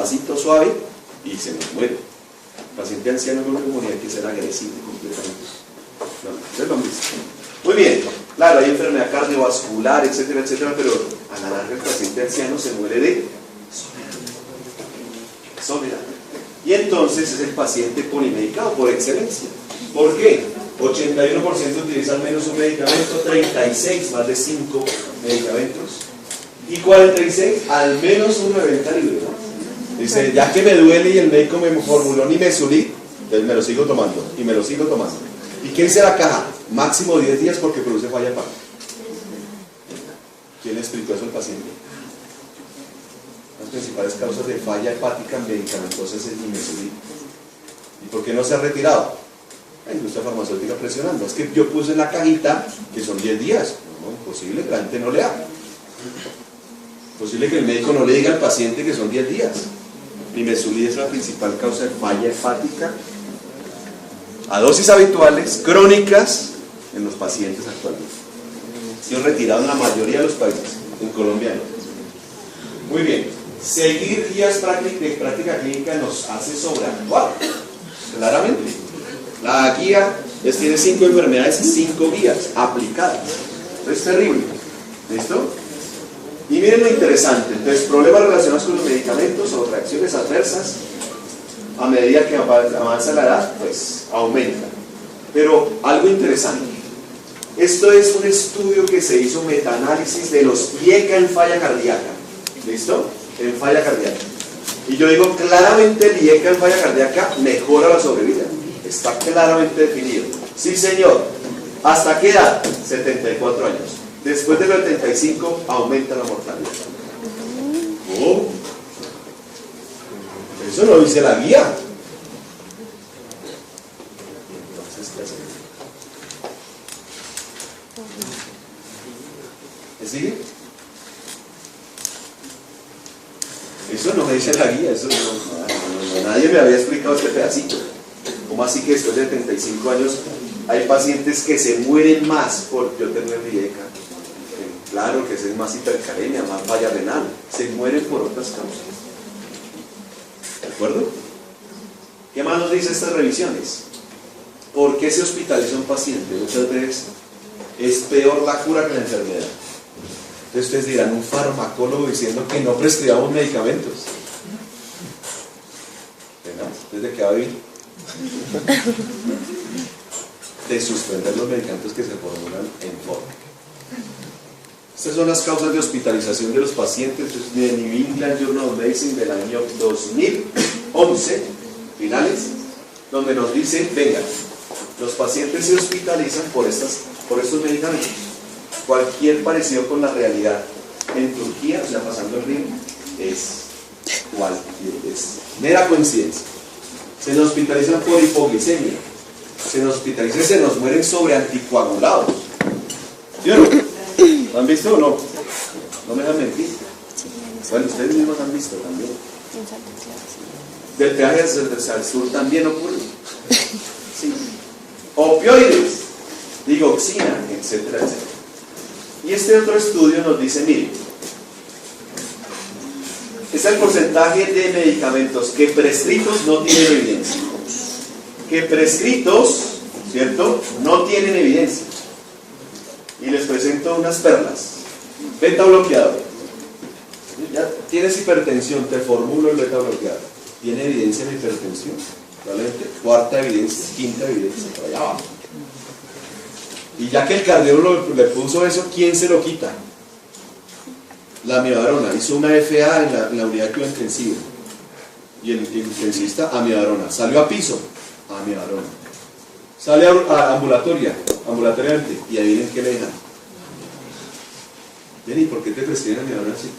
despacito, suave, y se nos muere. El paciente anciano con neumonía hay que ser agresivo completamente. No, ustedes lo han visto. Muy bien, claro, hay enfermedad cardiovascular, etcétera, etcétera, pero a la larga el paciente anciano se muere de soledad. Y entonces es el paciente polimedicado por excelencia. ¿Por qué? 81% utiliza al menos un medicamento, 36 más de 5 medicamentos y 46 al menos uno de venta libre. Dice, ya que me duele y el médico me formuló Nimesulid, entonces me lo sigo tomando y me lo sigo tomando. ¿Y qué dice la caja? Máximo 10 días porque produce falla hepática. ¿Quién le explicó eso al paciente? Las principales causas de falla hepática medicamentosa es el Nimesulid. ¿Y por qué no se ha retirado? La industria farmacéutica presionando. Es que yo puse en la cajita que son 10 días. No, imposible que la gente no lea. Posible que el médico no le diga al paciente que son 10 días. Nimesulid es la principal causa de falla hepática a dosis habituales, crónicas, en los pacientes actualmente. Ha sido retirado en la mayoría de los países, en Colombia no. Muy bien, seguir guías de práctica clínica nos hace sobreactuar, claramente. La guía tiene 5 enfermedades y 5 guías aplicadas. Es terrible. ¿Listo? Y miren lo interesante. Entonces, problemas relacionados con los medicamentos o reacciones adversas, a medida que avanza la edad, pues aumenta. Pero algo interesante. Esto es un estudio que se hizo metaanálisis de los IECA en falla cardíaca. ¿Listo? En falla cardíaca. Y yo digo claramente el IECA en falla cardíaca mejora la sobrevida. Está claramente definido. Sí, señor. ¿Hasta qué edad? 74 años. Después de los 75 aumenta la mortalidad. Oh. Eso no dice la guía. Entonces, ¿qué hacemos? ¿Me sigue? Eso no me dice la guía. Eso no, nadie me había explicado este pedacito. ¿Cómo así que después de 75 años hay pacientes que se mueren más por yo tener IECA? Claro que es más hipercalemia, más falla renal. Se mueren por otras causas. ¿De acuerdo? ¿Qué más nos dice estas revisiones? ¿Por qué se hospitaliza un paciente? Muchas veces es peor la cura que la enfermedad. Entonces ustedes dirán, un farmacólogo diciendo que no prescribamos medicamentos. ¿Desde qué va a vivir? De suspender los medicamentos que se formulan en forma. Estas son las causas de hospitalización de los pacientes de New England Journal of Medicine del año 2011, finales, donde nos dicen, venga, los pacientes se hospitalizan por estos medicamentos. Cualquier parecido con la realidad en Turquía, o sea, pasando el río, es mera coincidencia. Se nos hospitalizan por hipoglicemia, se nos hospitalizan y se nos mueren sobre anticoagulados. ¿Sí o no? ¿Lo han visto o no? No me dejan mentir. Bueno, ustedes mismos han visto también. Del peaje al sur también ocurre. Sí. Opioides, digoxina, etcétera, etcétera. Y este otro estudio nos dice, mire, es el porcentaje de medicamentos que prescritos no tienen evidencia. Que prescritos, ¿cierto?, no tienen evidencia. Y les presento unas perlas. Beta bloqueador. Ya tienes hipertensión, te formulo el beta bloqueador. ¿Tiene evidencia en hipertensión? Probablemente cuarta evidencia, quinta evidencia, por allá abajo. Y ya que el cardiólogo le puso eso, ¿quién se lo quita? La amiodarona. Hizo una FA en la unidad de cuidado intensivo. Y el intensivista, amiodarona. Salió a piso, amiodarona. Sale a ambulatoriamente, y adivinen qué le dejan. ¿Y por qué te prescriben amiodarona si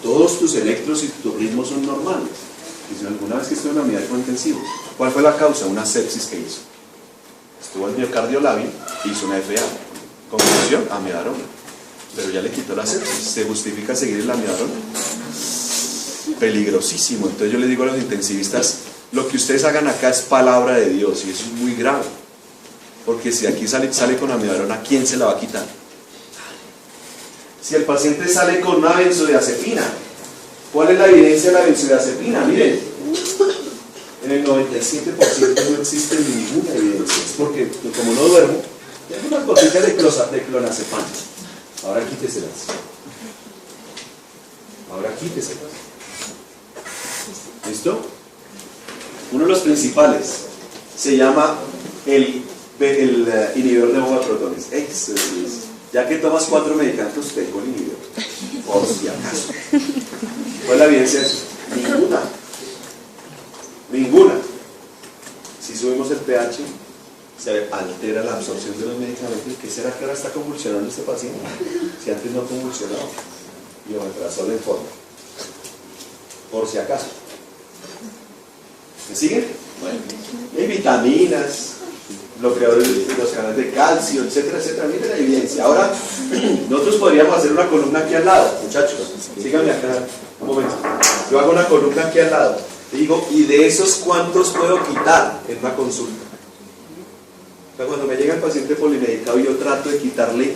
todos tus electros y tus ritmos son normales? Y si alguna vez que estuvo en la unidad de cuidado intensivo, ¿cuál fue la causa? Una sepsis que hizo. Estuvo el miocardio lábil, hizo una FA. Conclusión, amiodarona. Pero ya le quitó la sepsis. ¿Se justifica seguir la amiodarona? Peligrosísimo. Entonces yo le digo a los intensivistas, lo que ustedes hagan acá es palabra de Dios, y eso es muy grave. Porque si aquí sale con amiodarona, ¿quién se la va a quitar? Si el paciente sale con una benzodiazepina, ¿Cuál es la evidencia de la benzodiazepina? Miren, en el 97% no existe ninguna evidencia. Es porque, como no duermo, tengo unas gotitas de clonazepam. Ahora quíteselas. Ahora quíteselas. ¿Listo? Uno de los principales se llama el inhibidor de bomba de protones. Eso es. Ya que tomas 4 medicamentos, tengo el inhibidor. Por si acaso. ¿Cuál es la evidencia de eso? Ninguna. Ninguna. Si subimos el pH, se altera la absorción de los medicamentos. ¿Qué será que ahora está convulsionando este paciente? Si antes no convulsionaba. Y omeprazol en forma. Por si acaso. ¿Me siguen? Bueno. Hay vitaminas, bloqueadores de los canales de calcio, etcétera, etcétera. Miren la evidencia. Ahora, nosotros podríamos hacer una columna aquí al lado, muchachos. Síganme acá un momento. Yo hago una columna aquí al lado. Digo, ¿y de esos cuántos puedo quitar en una consulta? O sea, cuando me llega el paciente polimedicado, yo trato de quitarle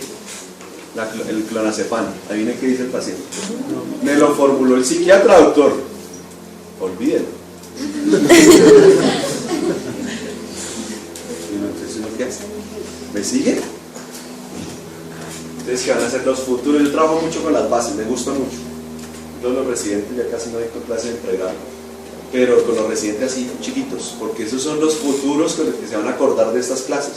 el clonazepam. Adivinen qué dice el paciente. Me lo formuló el psiquiatra, doctor. Olvídenlo. ¿Qué hace? ¿Me sigue? Entonces, ¿qué van a hacer los futuros? Yo trabajo mucho con las bases, me gusta mucho. Todos los residentes ya casi no hay clase de entregar, pero con los residentes así chiquitos, porque esos son los futuros con los que se van a acordar de estas clases.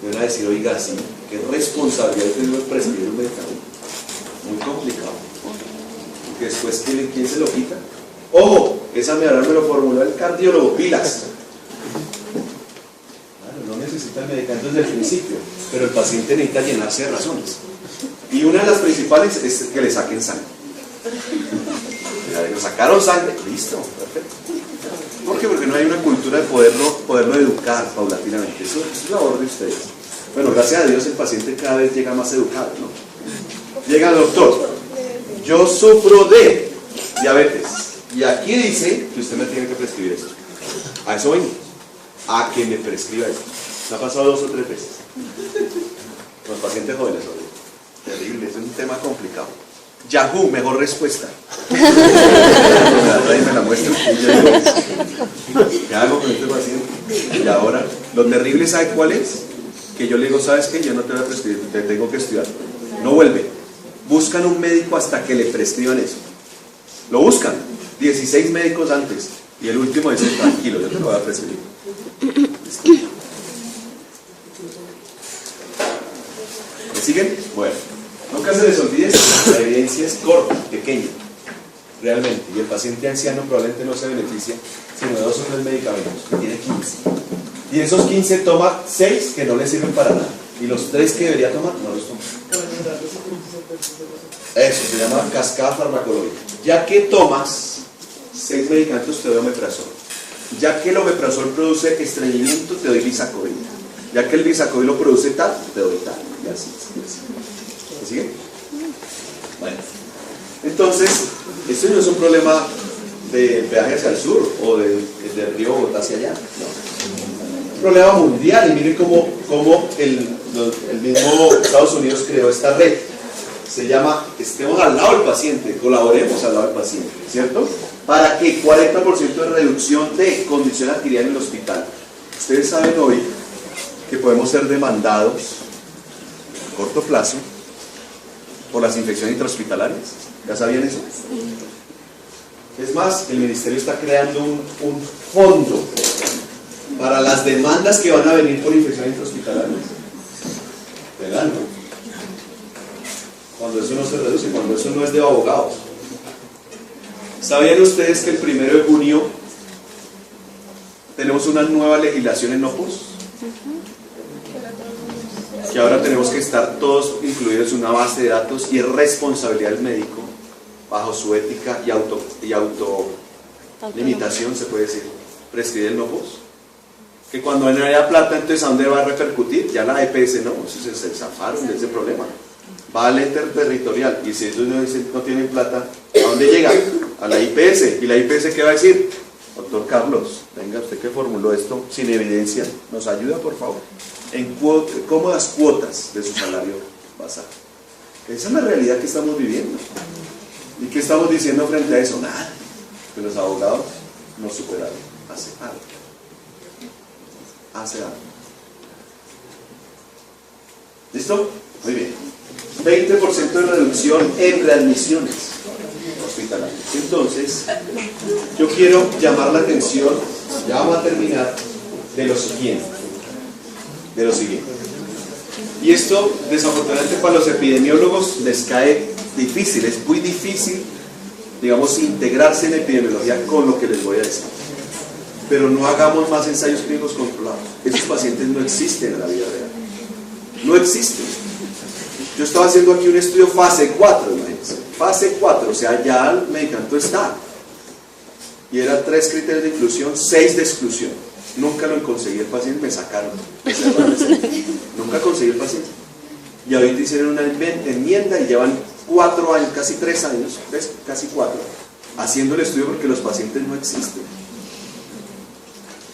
Me van a decir, oiga, sí, qué responsabilidad tengo de prescribir un medicamento. Muy complicado. Porque después, ¿quién se lo quita? ¡Ojo! Esa me lo formuló el cardiólogo, pilas. No necesita el medicamento desde el principio, pero el paciente necesita llenarse de razones. Y una de las principales es que le saquen sangre. Le sacaron sangre, listo, perfecto. ¿Por qué? Porque no hay una cultura de poderlo educar paulatinamente. Eso es labor de ustedes. Bueno, gracias a Dios el paciente cada vez llega más educado, ¿no? Llega el doctor, yo sufro de diabetes. Y aquí dice que usted me tiene que prescribir esto. A eso vengo. A que me prescriba esto. Me ha pasado 2 o 3 veces. Los pacientes jóvenes, terrible, es un tema complicado. Yahoo, mejor respuesta. Me la muestra. ¿Qué hago con este paciente? Y ahora, lo terrible, ¿sabe cuál es? Que yo le digo, ¿sabes qué? Yo no te voy a prescribir, te tengo que estudiar. No vuelve. Buscan un médico hasta que le prescriban eso. Lo buscan. 16 médicos antes. Y el último dice, tranquilo, yo te lo voy a prescribir. ¿Me siguen? Bueno, nunca se les olvide, la evidencia es corta, pequeña, realmente, y el paciente anciano probablemente no se beneficia sino de 2 o 3 medicamentos, que tiene 15. Y esos 15 toma 6 que no le sirven para nada, y los 3 que debería tomar no los toma. Eso se llama cascada farmacológica. Ya que tomas 6 medicamentos, te doy omeprazol. Ya que el omeprazol produce estreñimiento, te doy bisacobil. Ya que el bisacobil lo produce tal, te doy tal. Y así. ¿Me sigue? Bueno. Entonces, esto no es un problema de peaje hacia el sur o de Río Bogotá hacia allá. No. Un problema mundial. Y miren cómo el mismo Estados Unidos creó esta red. Se llama, estemos al lado del paciente, colaboremos al lado del paciente, ¿cierto? Para que 40% de reducción de condición adquirida en el hospital. Ustedes saben hoy que podemos ser demandados a corto plazo por las infecciones intrahospitalarias. ¿Ya sabían eso? Es más, el ministerio está creando un fondo para las demandas que van a venir por infecciones intrahospitalarias. ¿Verdad? Cuando eso no se reduce, cuando eso no es de abogados. ¿Sabían ustedes que el 1 de junio tenemos una nueva legislación en NOPOS? Que ahora tenemos que estar todos incluidos en una base de datos y es responsabilidad del médico, bajo su ética y autolimitación, se puede decir, prescribir el NOPOS. Que cuando no haya plata, entonces ¿a dónde va a repercutir? Ya la EPS no, se zafaron de ese problema. Va al ente territorial y si ellos no tienen plata, ¿a dónde llega? A la IPS. ¿Y la IPS qué va a decir? Doctor Carlos, venga, usted que formuló esto sin evidencia, ¿nos ayuda por favor? En cómodas cuotas de su salario basal. Esa es la realidad que estamos viviendo. ¿Y qué estamos diciendo frente a eso? Nada. Que los abogados nos superaron hace algo. Hace algo. ¿Listo? Muy bien. 20% de reducción en readmisiones hospitalarias. Entonces, yo quiero llamar la atención, ya vamos a terminar, de lo siguiente. Y esto, desafortunadamente, para los epidemiólogos les cae difícil, es muy difícil, digamos, integrarse en epidemiología con lo que les voy a decir. Pero no hagamos más ensayos clínicos controlados. Esos pacientes no existen en la vida real. No existen. Yo estaba haciendo aquí un estudio fase 4, imagínense. Fase 4, o sea, ya el medicamento está. Y eran 3 criterios de inclusión, 6 de exclusión. Nunca lo conseguí el paciente, me sacaron. Nunca conseguí el paciente. Y ahorita hicieron una enmienda y llevan 4 años, casi 3 años, casi 4, haciendo el estudio porque los pacientes no existen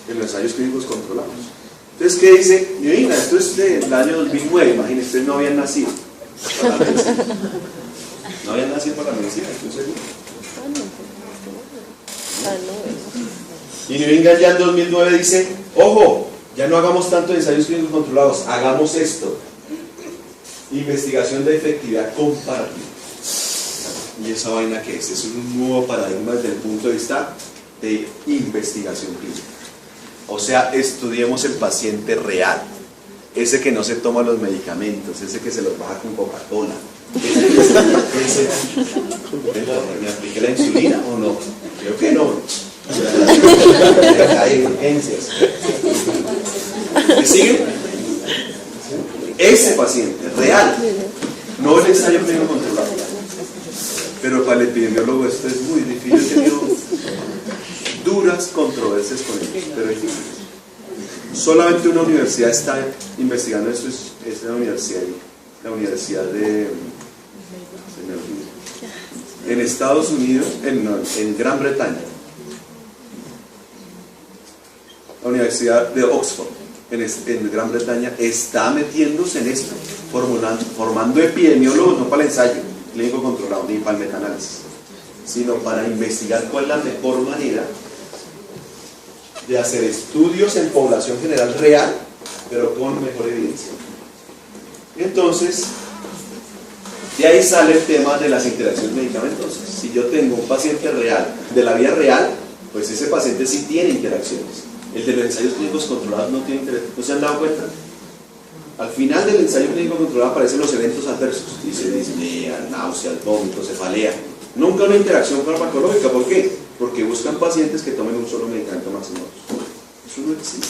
en los ensayos clínicos controlados. Entonces, ¿qué dice? Mira, esto es del año 2009, imagínense, ustedes no habían nacido para la medicina. No habían nacido para la medicina, estoy seguro. Y New England ya en 2009 dice, ojo, ya no hagamos tanto ensayos clínicos controlados, hagamos esto. Investigación de efectividad comparativa. ¿Y esa vaina qué es? Es un nuevo paradigma desde el punto de vista de investigación clínica. O sea, estudiemos el paciente real, ese que no se toma los medicamentos, ese que se los baja con Coca-Cola, ¿me apliqué la insulina o no? Creo que no. Hay urgencias. ¿Me siguen? Ese paciente real, no el ensayo clínico controlado. Pero para el epidemiólogo esto es muy difícil. He tenido duras controversias con ellos, pero es difícil. Solamente una universidad está investigando esto, es la universidad de en Estados Unidos, en Gran Bretaña, la Universidad de Oxford en Gran Bretaña está metiéndose en esto, formando epidemiólogos, no para el ensayo clínico controlado ni para el metaanálisis, sino para investigar cuál es la mejor manera de hacer estudios en población general real, pero con mejor evidencia. Entonces, de ahí sale el tema de las interacciones medicamentosas. Si yo tengo un paciente real, de la vida real, pues ese paciente sí tiene interacciones. El de los ensayos clínicos controlados no tiene interacciones. ¿No se han dado cuenta? Al final del ensayo clínico controlado aparecen los eventos adversos. Dice disnea, náuseas, vómitos, cefalea. Nunca una interacción farmacológica. ¿Por qué? Porque buscan pacientes que tomen un solo medicamento máximo. Eso no existe.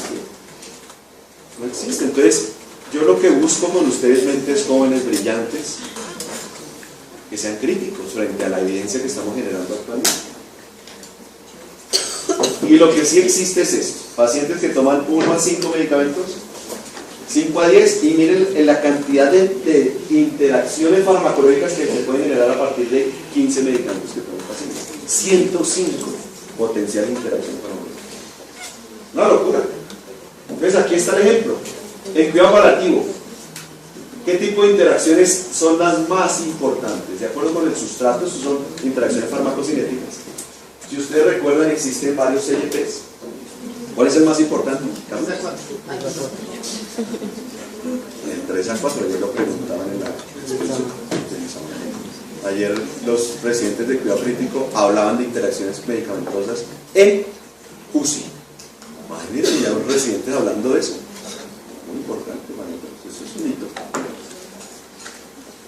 No existe. Entonces, yo lo que busco con ustedes, mentes jóvenes, brillantes, que sean críticos frente a la evidencia que estamos generando actualmente. Y lo que sí existe es esto: pacientes que toman 1 a 5 medicamentos, 5 a 10, y miren en la cantidad de interacciones farmacológicas que se pueden generar a partir de 15 medicamentos que toman pacientes. 105 potencial interacción farmacológica. Una locura. Entonces aquí está el ejemplo. En cuidado paliativo, ¿qué tipo de interacciones son las más importantes? De acuerdo con el sustrato, esas son interacciones farmacocinéticas. Si ustedes recuerdan, existen varios CYPs. ¿Cuál es el más importante? El 3 a 4, ayer lo preguntaban en la exposición. Ayer los presidentes de cuidado crítico hablaban de interacciones medicamentosas en UCI. Imagínense ya los residentes hablando de eso. Muy importante, eso es un hito.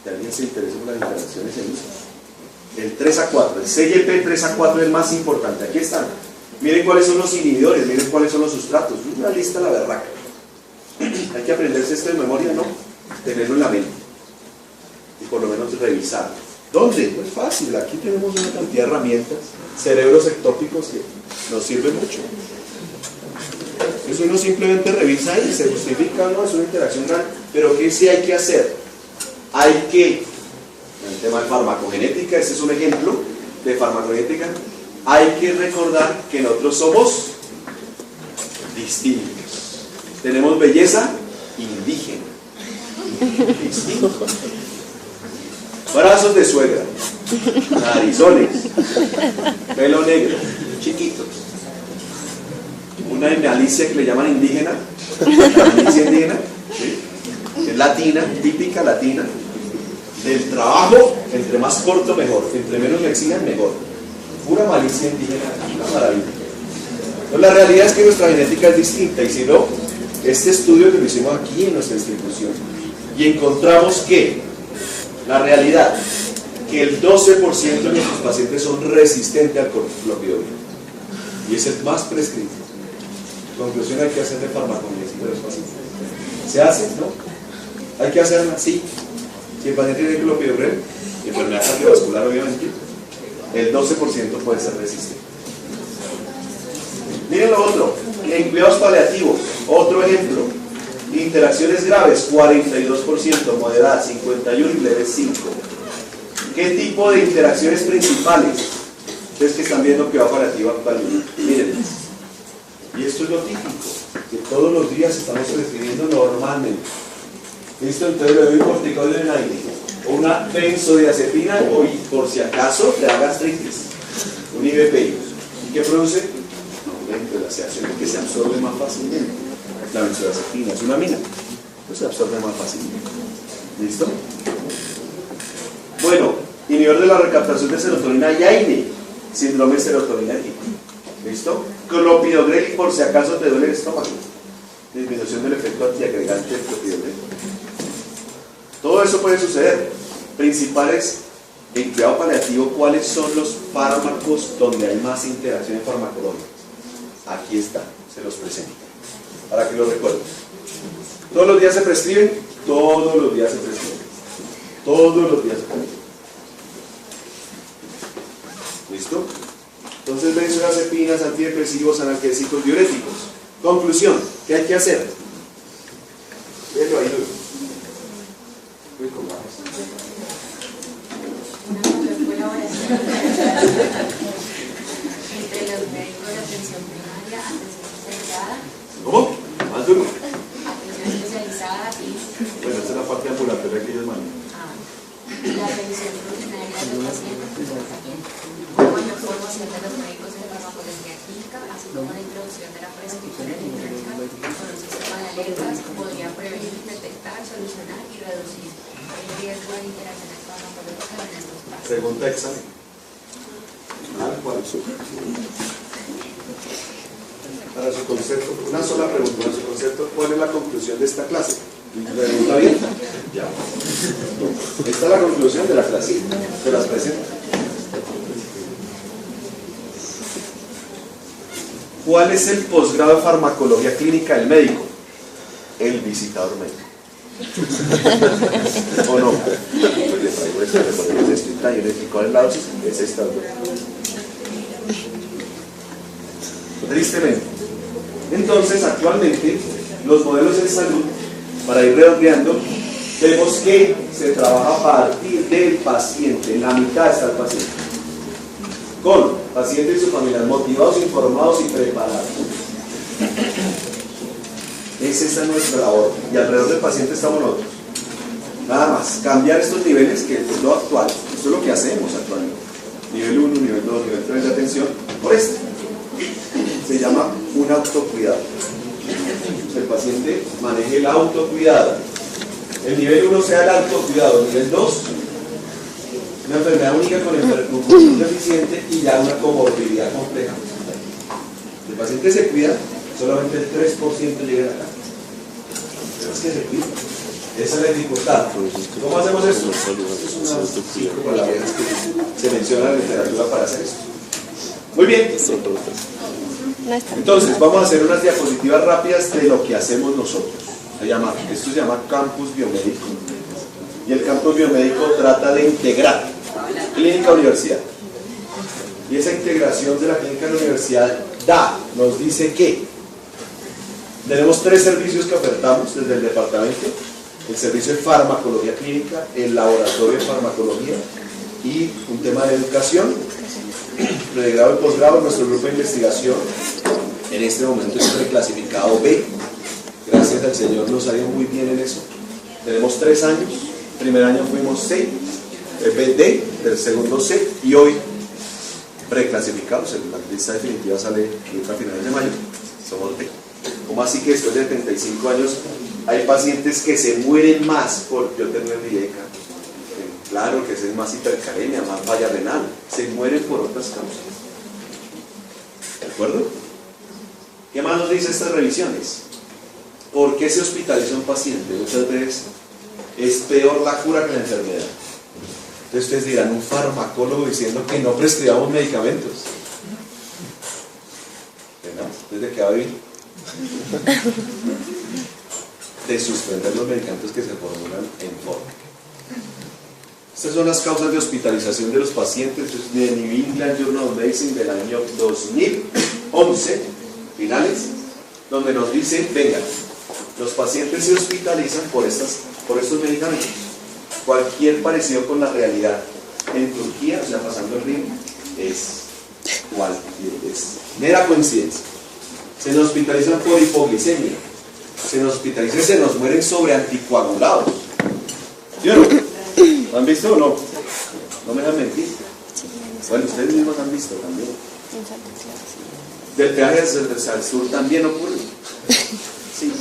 Que alguien se interese por las interacciones en UCI. El 3 a 4, el CYP 3 a 4 es el más importante. Aquí están. Miren cuáles son los inhibidores, miren cuáles son los sustratos. Una lista a la berraca. Hay que aprenderse esto de memoria, ¿no? Tenerlo en la mente. Y por lo menos revisarlo. ¿Dónde? Pues fácil, aquí tenemos una cantidad de herramientas, cerebros ectópicos que nos sirven mucho. Entonces uno simplemente revisa y se justifica, ¿no? Es una interacción real, pero ¿qué sí hay que hacer? Hay que, en el tema de farmacogenética, este es un ejemplo de farmacogenética, hay que recordar que nosotros somos distintos. Tenemos belleza indígena. Distintos. Brazos de suegra. narizones, pelo negro, chiquitos. Una Alicia que le llaman indígena, Alicia indígena, ¿sí? Es latina, típica latina, del trabajo, entre más corto mejor, entre menos me exijan mejor. Pura malicia indígena, una maravilla. Pero la realidad es que nuestra genética es distinta, y si no, este estudio que lo hicimos aquí en nuestra institución, y encontramos que la realidad, que el 12% de nuestros pacientes son resistentes al clopidogrel, y es el más prescrito. Conclusión, hay que hacer de farmacogenesis de los pacientes. ¿Se hace? ¿No? Hay que hacerla, sí. Si el paciente tiene clopidogrel, enfermedad cardiovascular obviamente, el 12% puede ser resistente. Miren lo otro, en cuidados paliativos, otro ejemplo, interacciones graves, 42%, moderadas, 51% y leves, 5%. ¿Qué tipo de interacciones principales? Ustedes que están viendo cuidado paliativo actualmente, miren, y esto es lo típico, que todos los días estamos recibiendo normalmente. ¿Listo? Entonces le doy un corticoide en aire, o una benzodiazepina, o por si acaso te da gastritis, un IBPI. ¿Y qué produce? Aumento de la sedación, que se absorbe más fácilmente. La benzodiazepina es una amina, pues se absorbe más fácilmente. ¿Listo? Bueno, inhibidor de la recaptación de serotonina y AINE, síndrome serotoninérgico. ¿Listo? Clopidogrel, por si acaso te duele el estómago, disminución del efecto antiagregante del clopidogrel. Todo eso puede suceder. Principales en cuidado paliativo, ¿cuáles son los fármacos donde hay más interacciones farmacológicas? Aquí está, se los presento, para que lo recuerden. ¿Todos los días se prescriben? Todos los días se prescriben. Todos los días se prescriben. ¿Listo? Entonces, benzodiazepinas, antidepresivos, analgésicos, diuréticos. Conclusión, ¿qué hay que hacer? Déjalo ahí, Luis. Entre los médicos de atención primaria, atención especializada. ¿Cómo? Más duro. Atención especializada y. Bueno, esta es la parte ambulatoria que ellos manejan. La revisión rutinaria de los pacientes y su tratamiento. Mayor formación de los médicos en farmacología clínica, así como la introducción de la prescripción electrónica con un sistema de alertas, podría prevenir, detectar, solucionar y reducir el riesgo de interacciones farmacológicas en estos pacientes. Pregunta examen. Para su concepto, una sola pregunta para su concepto, ¿cuál es la conclusión de esta clase? ¿Pregunta bien? Ya. Esta es la conclusión de la clase, se las presento. ¿Cuál es el posgrado de farmacología clínica del médico? El visitador médico. ¿O no? Le traigo esto, le ponemos esto y tal, yo le explico cuál es la dosis, es esta. Tristemente. Entonces, actualmente, los modelos de salud, para ir redondeando, vemos que se trabaja a partir del paciente, en la mitad está el paciente, con pacientes y sus familias motivados, informados y preparados. Es esa nuestra labor, y alrededor del paciente estamos nosotros. Nada más, cambiar estos niveles, que es lo actual, esto es lo que hacemos actualmente. Nivel 1, nivel 2, nivel 3 de atención, por este. Se llama un autocuidado. El paciente maneje el autocuidado. El nivel 1 sea el autocuidado, nivel 2, una enfermedad única con un deficiente y ya una comorbilidad compleja. El paciente se cuida, solamente el 3% llega acá. Pero es que se cuida. Esa es la dificultad. ¿Cómo hacemos esto? Es unas 5 palabras que se menciona en la literatura para hacer esto. Muy bien. Entonces, vamos a hacer unas diapositivas rápidas de lo que hacemos nosotros. Esto se llama campus biomédico. Y el campus biomédico trata de integrar clínica-universidad. Y esa integración de la clínica a la universidad nos dice que tenemos 3 servicios que ofertamos desde el departamento: el servicio de farmacología clínica, el laboratorio de farmacología y un tema de educación, pregrado y posgrado. Nuestro grupo de investigación en este momento es reclasificado B. Gracias al Señor nos ha ido muy bien en eso. Tenemos 3 años. Primer año fuimos C, B, D, del segundo set, y hoy preclasificados, la lista definitiva sale a finales de mayo, somos B. ¿Cómo así que después de 35 años hay pacientes que se mueren más por tener IECA? Claro que es más hipercalemia, más falla renal, se mueren por otras causas. ¿De acuerdo? ¿Qué más nos dice estas revisiones? ¿Por qué se hospitaliza un paciente? Muchas veces es peor la cura que la enfermedad. Entonces ustedes dirán, un farmacólogo diciendo que no prescribamos medicamentos. ¿Desde qué va a vivir? De suspender los medicamentos que se formulan en forma. Estas son las causas de hospitalización de los pacientes de New England Journal of Medicine del año 2011, finales, donde nos dicen, venga, los pacientes se hospitalizan por estos medicamentos. Cualquier parecido con la realidad en Turquía, o sea, pasando el río, es mera coincidencia. Se nos hospitalizan por hipoglicemia, se nos hospitalizan y se nos mueren sobre anticoagulados. ¿Sí o no? ¿Lo han visto o no? No me dejan mentir. Bueno, ustedes mismos han visto también. Del peaje al sur también ocurre. Sí.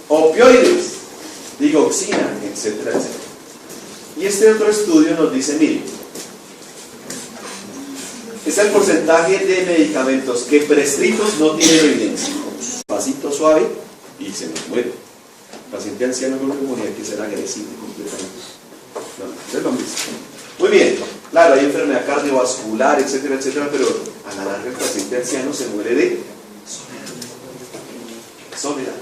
Opioides, digoxina, etcétera, etcétera. Y este otro estudio nos dice, mire, es el porcentaje de medicamentos que prescritos no tienen evidencia. Pasito suave y se nos muere. El paciente anciano con neumonía hay que ser agresivo completamente. No, ustedes lo han visto. Muy bien, claro, hay enfermedad cardiovascular, etcétera, etcétera, pero a la larga el paciente anciano se muere de soledad.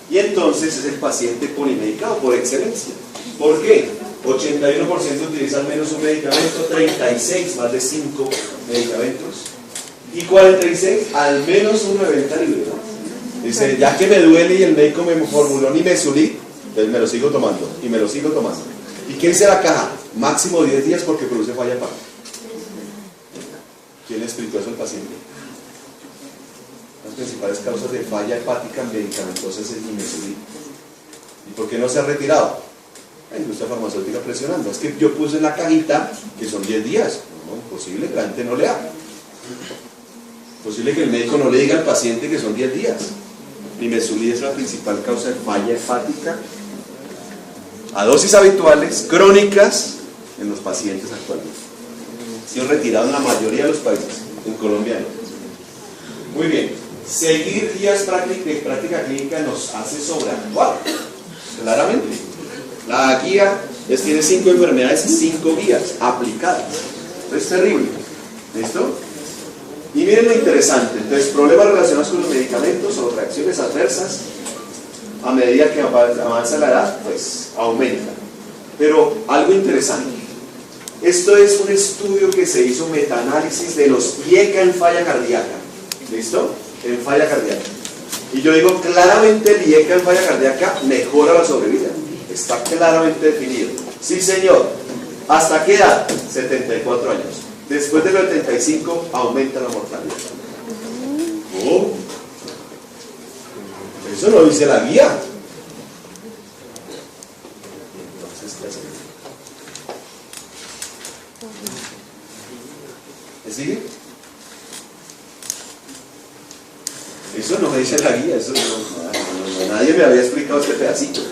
Y entonces es el paciente polimedicado por excelencia. ¿Por qué? 81% utiliza al menos un medicamento, 36 más de 5 medicamentos y 46 al menos uno de venta libre. Dice, ya que me duele y el médico me formuló Nimesulid, entonces me lo sigo tomando y me lo sigo tomando. ¿Y quién se la caja? Máximo 10 días porque produce falla hepática. ¿Quién le explicó eso al paciente? Las principales causas de falla hepática medicamentosa es el Nimesulid. ¿Y por qué no se ha retirado? La industria farmacéutica presionando. Es que yo puse en la cajita que son 10 días. No, imposible que la gente no lea. Posible que el médico no le diga al paciente que son 10 días. Nimesulid es la principal causa de falla hepática a dosis habituales, crónicas, en los pacientes actualmente. Ha sido retirado en la mayoría de los países, en Colombia no. Muy bien. Seguir guías de práctica clínica nos hace sobreactuar, claramente. La guía tiene 5 enfermedades y 5 guías aplicadas. Es terrible. ¿Listo? Y miren lo interesante. Entonces, problemas relacionados con los medicamentos o reacciones adversas, a medida que avanza la edad, pues aumenta. Pero algo interesante. Esto es un estudio que se hizo metaanálisis de los IECA en falla cardíaca. ¿Listo? En falla cardíaca. Y yo digo claramente el IECA en falla cardíaca mejora la sobrevida. Está claramente definido. Sí, señor. ¿Hasta qué edad? 74 años. Después de los 75 aumenta la mortalidad. Oh. Eso lo dice la guía. Entonces, ¿qué hacemos? ¿Me sigue? Eso no me dice la guía. Eso nadie me había explicado este pedacito.